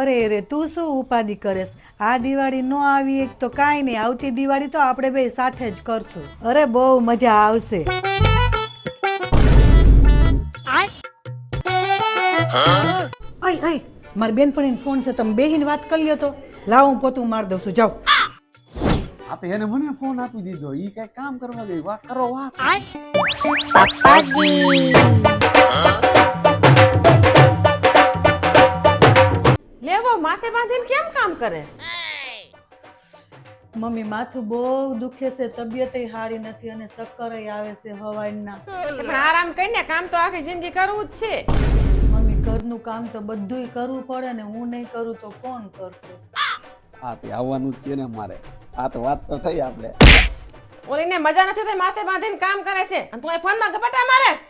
અરે રે તું શું ઉપાધિ કરેસ? આ દિવાળી નો આવી એક તો કાંઈ નહીં, આવતી દિવાળી તો આપણે બે સાથે જ કરશું. અરે બહુ મજા આવશે. મારી બેનપણીનો ફોન છે, તમે બેહીને વાત કરી લ્યો તો. લાવ હું પોતું માર દઉં છું, જાઓ. આ તો એને મને ફોન આપી દીધો, ઈ કઈ કામ કરવા ગઈ. વાત કરો વાત. લેવો માથે બાંધીને કેમ કામ કરે? મમ્મી માથું બહુ દુખે છે, તબિયતય સારી નથી અને ચક્કરય આવે છે હવારના. પણ આરામ કરીને કામ તો આખી જિંદગી કરવું જ છે. મમ્મી ઘરનું કામ તો બધુંય કરવું પડે ને, હું નહીં કરું તો કોણ કરશે? હા તે આવવાનું જ છે ને મારે. આ તો વાત તો થઈ આપણે. ઓલીને મજા નથી તો માથે બાંધીને કામ કરે છે અને તું ફોનમાં ગપાટા મારેસ.